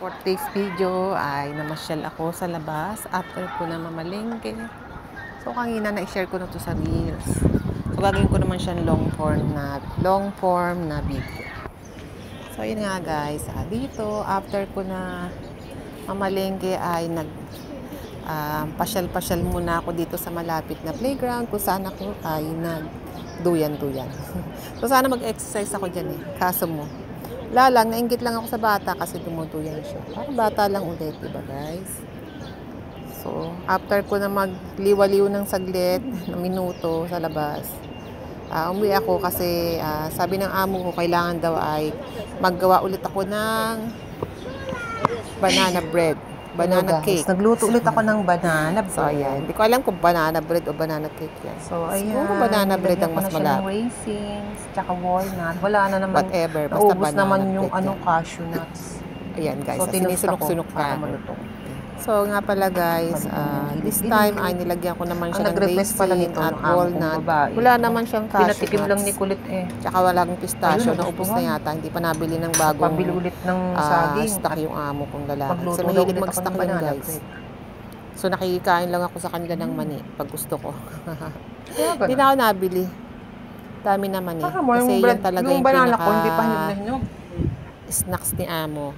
For today's video ay namasyal ako sa labas after ko na mamalengke. So kanina na-share ko na to sa Reels. So gagawin ko naman siyang long form na video. So yun nga guys, dito after ko na mamalengke ay pasyal-pasyal muna ako dito sa malapit na playground kung saan ako ay nagduyan-duyan. So sana mag-exercise ako dyan kaso mo nainggit lang ako sa bata kasi dumuduyan siya. Parang bata lang ulit, diba guys? So, after ko na magliwaliw ng saglit, na minuto sa labas, umuwi ako kasi sabi ng amo ko, kailangan daw ay maggawa ulit ako ng banana bread. Banana cake. Nagluto ulit ako ng banana bread. So, ayan. Hindi ko alam kung banana bread o banana cake yan. So, ayan. Siguro banana bread ang mas malapit. Raisins, tsaka walnut. Wala na naman. Whatever. Basta naubos banana naman bread yung yan. Cashew nuts. Ayan guys. So, sinisunok-sunok para ka. malutong. So, nga pala guys, this time ay nilagyan ko naman siya ng raisin at walnut. Wala naman siyang cashew nuts. Pinatikim lang ni Kulit Tsaka walang pistachio. Naubos na yata. Hindi pa nabili ng bagong pabili ulit ng saging. Stock yung amo kong lalaki. Pagluto So, mahilig mag-stock yun guys. So, nakikikain lang ako sa kanila ng mani pag gusto ko. Hindi na ako nabili. Dami naman Kasi yan talaga yung snacks ni amo.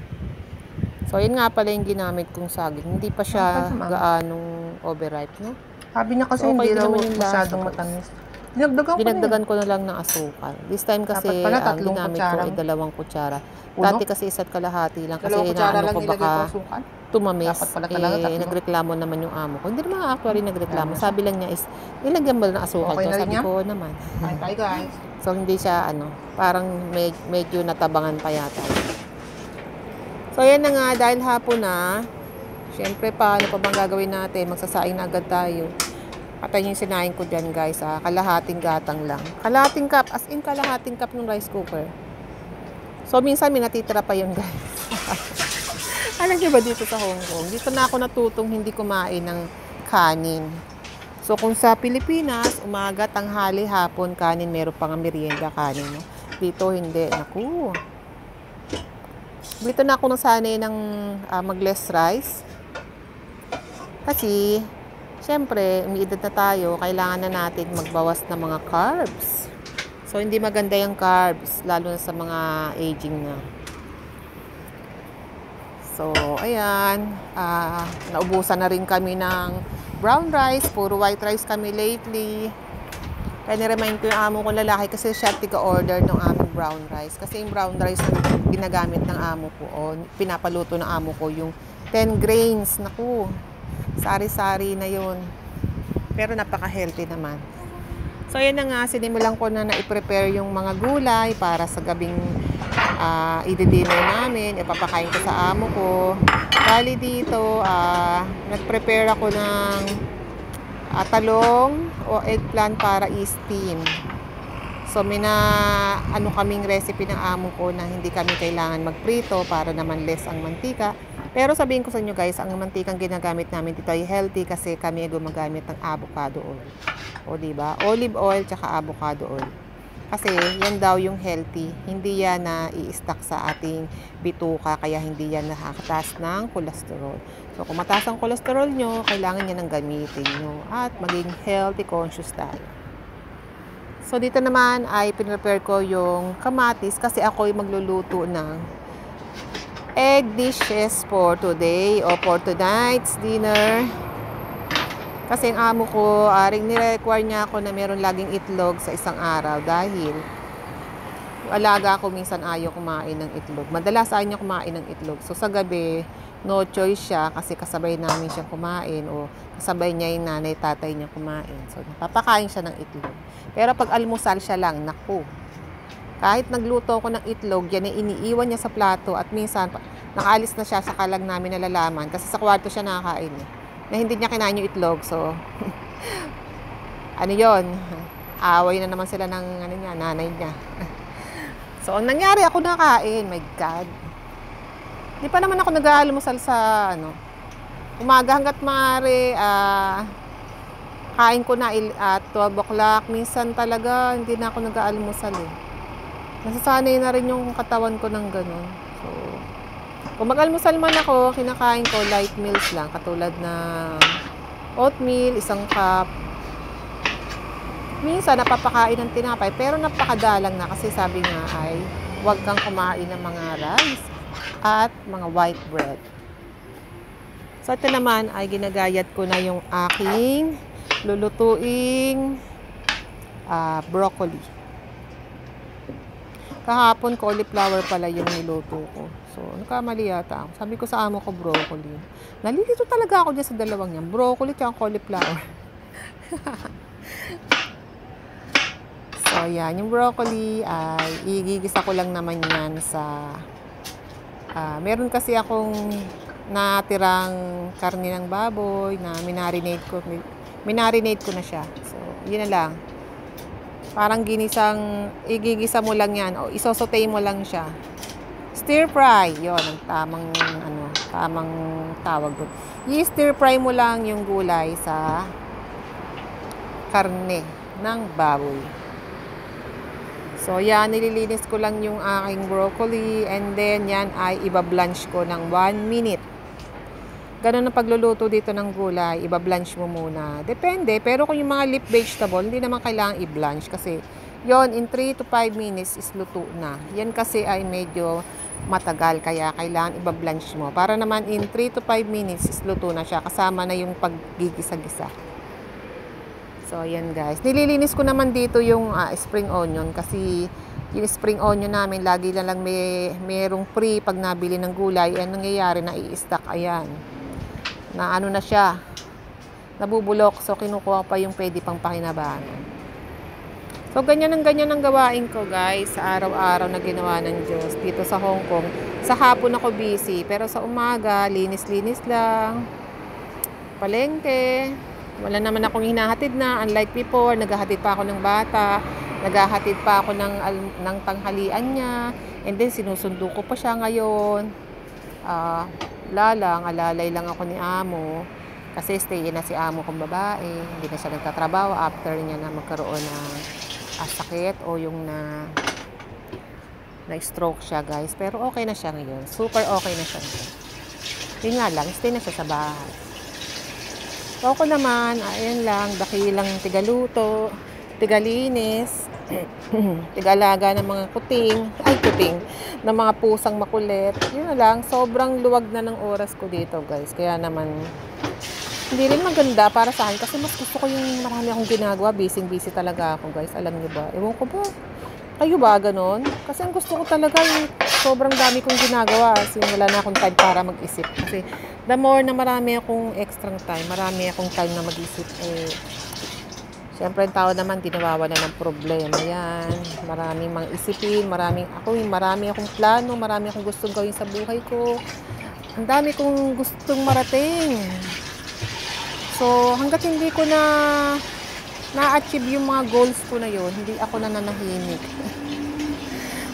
So, yun nga pala yung ginamit kong saging. Hindi pa siya gaanong overripe, no? Sabi niya kasi so, hindi raw masyadong matamis. Dinagdagan ko na lang ng asukal. This time kasi ang ginamit ko ay 2 kutsara. Dati kasi 1.5 lang. Kasi inaano ko baka tumamis. Nagreklamo naman yung amo ko. Hindi naman actually nagreklamo. Sabi lang niya is, nilagyan mo ng asukal to. Sabi ko naman. Bye guys. So, hindi siya parang medyo natabangan pa yata. So, yan na nga, dahil hapon na, syempre, paano pa bang gagawin natin? Magsasaing na agad tayo. Patayin yung sinain ko dyan, guys, kalahating gatang lang. Kalahating cup, as in kalahating cup ng rice cooker. So, minsan may natitira pa yun, guys. Alam niyo ba dito sa Hong Kong? Dito na ako natutong hindi kumain ng kanin. So, kung sa Pilipinas, umaga, tanghali, hapon, kanin, meron pang merienda kanin. No? Dito, hindi. Naku. Dito na ako nasanay ng mag-less rice. Kasi, syempre, umiidad na tayo, kailangan na natin magbawas ng mga carbs. So, hindi maganda yung carbs, lalo na sa mga aging na. So, ayan. Naubusan na rin kami ng brown rice. Puro white rice kami lately. Kaya niremind ko yung amo ko lalaki kasi siya tiga-order ng aming brown rice. Kasi yung brown rice na ginagamit ng amo ko o pinapaluto ng amo ko yung 10 grains. Naku, sari-sari na yun. Pero napaka-healthy naman. So, yan na nga. Sinimulan ko na i-prepare yung mga gulay para sa gabing i-dinner namin. Ipapakain ko sa amo ko. Bali dito, nag-prepare ako ng talong o eggplant para i-steam. So, may kaming recipe ng amo ko na hindi kami kailangan magprito para naman less ang mantika. Pero sabihin ko sa inyo guys, ang mantikang ginagamit namin dito ay healthy kasi kami ay gumagamit ng avocado oil. O diba? Olive oil tsaka avocado oil. Kasi yan daw yung healthy. Hindi yan na i-stack sa ating bituka kaya hindi yan nakakataas ng cholesterol. So kung mataas ang cholesterol nyo, kailangan yan ang gamitin nyo at maging healthy conscious tayo. So dito naman ay pinrepare ko yung kamatis kasi ako ay magluluto ng egg dishes for today o for tonight's dinner. Kasi ang amo ko, nire-require niya ako na meron laging itlog sa isang araw dahil alaga ako minsan ayaw kumain ng itlog. Madalas ayaw niya kumain ng itlog. So sa gabi, no choice siya kasi kasabay namin siya kumain o kasabay niya yung nanay, tatay niya kumain. So napapakain siya ng itlog. Pero pag almusal siya lang, naku. Kahit nagluto ko ng itlog, yan ay iniiwan niya sa plato at minsan nakaalis na siya, saka lang namin nalalaman kasi sa kwarto siya nakakain na hindi niya kinain yung itlog. So, yon, away na naman sila ng nanay niya. So, ang nangyari, ako nakain. My God. Di pa naman ako nag-aalmusal sa, umaga hanggat maaari, kain ko na at 12 o'clock. Minsan talaga, hindi na ako nag-aalmusal Nasasanay na rin yung katawan ko ng ganun. So, Kung mag-almusal man ako, kinakain ko light meals lang. Katulad ng oatmeal, isang cup. Minsan, napapakain ng tinapay. Pero napakadalang na kasi sabi nga ay huwag kang kumain ng mga rice at mga white bread. So, ito naman ay ginagayat ko na yung aking lulutuing broccoli. Kahapon, cauliflower pala yung niluto ko. So, nakamali yata ako. Sabi ko sa amo ko, broccoli. Nalilito talaga ako dyan sa dalawang yan. Broccoli at cauliflower. So, yan. Yung broccoli ay igigisa ko lang naman yan sa... meron kasi akong natirang karne ng baboy na minarinate ko na siya. So, yun na lang. Parang igigisa mo lang yan o isosote mo lang siya. Stir fry, yon ang tamang tawag doon. I-stir fry mo lang yung gulay sa karne ng baboy. So, yan, nililinis ko lang yung aking broccoli and then yan ay ibablanch ko ng 1 minute. Ganun ang pagluluto dito ng gulay, ibablanch mo muna. Depende, pero kung yung mga leaf vegetable, hindi naman kailangan i-blanch kasi yon in 3 to 5 minutes is luto na. Yan kasi ay medyo matagal, kaya kailangan ibablanch mo. Para naman in 3 to 5 minutes is luto na siya, kasama na yung paggigisa-gisa. So, yan guys. Nililinis ko naman dito yung spring onion kasi yung spring onion namin, lagi na lang merong free pag nabili ng gulay. Ang nangyayari na i-stock, ayan. Na ano na siya, nabubulok. So, kinukuha pa yung pwede pang pakinabangan. So, ganyan ang gawain ko, guys, sa araw-araw na ginawa ng Diyos dito sa Hong Kong. Sa hapon ako busy, pero sa umaga, linis-linis lang. Palengke. Wala naman akong hinahatid na. Unlike before, naghahatid pa ako ng bata. Naghahatid pa ako ng tanghalian niya. And then, sinusundo ko pa siya ngayon. Alalay lang ako ni amo kasi stay na si amo kong babae, hindi na siya nagtatrabaho after niya na magkaroon ng sakit o yung na stroke siya guys, pero okay na siya ngayon, super okay na siya ngayon. Yun nga lang, stay na siya sa bahay. So ako naman, ayan lang, dakilang tigaluto, tigalinis, tigalaga ng mga kuting, ng mga pusang makulit. Yun na lang, sobrang luwag na ng oras ko dito guys. Kaya naman, hindi rin maganda para sa akin kasi mas gusto ko yung marami akong ginagawa. Busy talaga ako guys, alam niyo ba? Ewan ko ba? Kayo ba ganon? Kasi ang gusto ko talaga yung sobrang dami kong ginagawa. Kasi wala na akong time para mag-isip. Kasi the more na marami akong extra time, marami akong time na mag-isip, siyempre, ang tao naman, di nawawala ng problema yan. Maraming mga isipin, marami akong plano, marami akong gustong gawin sa buhay ko. Ang dami kong gustong marating. So, hanggat hindi ko na-achieve yung mga goals ko na yun, hindi ako nananahimik.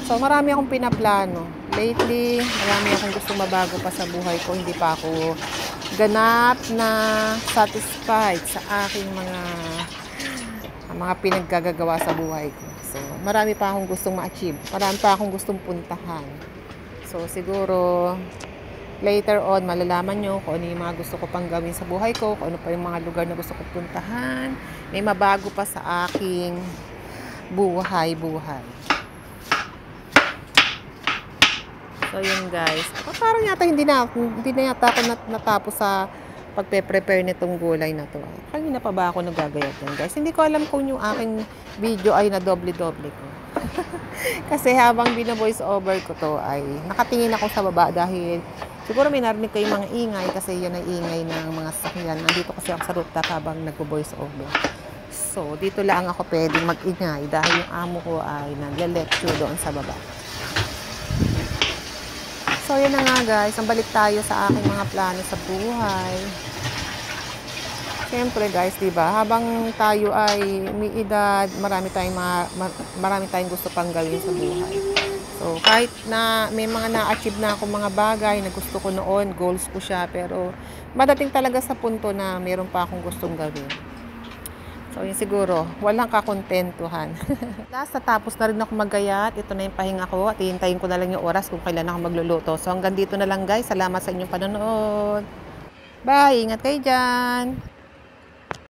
So, marami akong pinaplano. Lately, marami akong gustong mabago pa sa buhay ko. Hindi pa ako ganap na satisfied sa aking mga pinaggagawa sa buhay ko. So, marami pa akong gustong ma-achieve. Marami pa akong gustong puntahan. So, siguro, later on, malalaman nyo kung ano yung mga gusto ko pang gawin sa buhay ko, kung ano pa yung mga lugar na gusto ko puntahan. May mabago pa sa aking buhay. So, yun guys. Parang yata hindi na yata ako natapos sa pagpe-prepare nitong gulay na to. Kanina pa ba ako nagagayat yan guys? Hindi ko alam kung yung aking video ay na doble-doble ko. Kasi habang bina-voice over ko to ay nakatingin ako sa baba dahil siguro may narinig kayong mga ingay kasi yan ay ingay ng mga sasakyan. Nandito kasi ako sa rooftop habang nagvo-voice over. So, dito lang ako pwedeng mag-ingay dahil yung amo ko ay nagle-lecture doon sa baba. So, yun na nga guys. Ang balik tayo sa aking mga plano sa buhay. Siyempre guys, diba? Habang tayo ay may edad, marami tayong gusto pang gawin sa buhay. So, kahit na may mga na-achieve na akong mga bagay na gusto ko noon, goals ko siya, pero madating talaga sa punto na meron pa akong gustong gawin. So, yun siguro, walang kakontentuhan. Last, natapos na rin ako magayat. Ito na yung pahinga ko at hihintayin ko na lang yung oras kung kailan ako magluluto. So, hanggang dito na lang guys. Salamat sa inyong panonood. Bye! Ingat kayo dyan!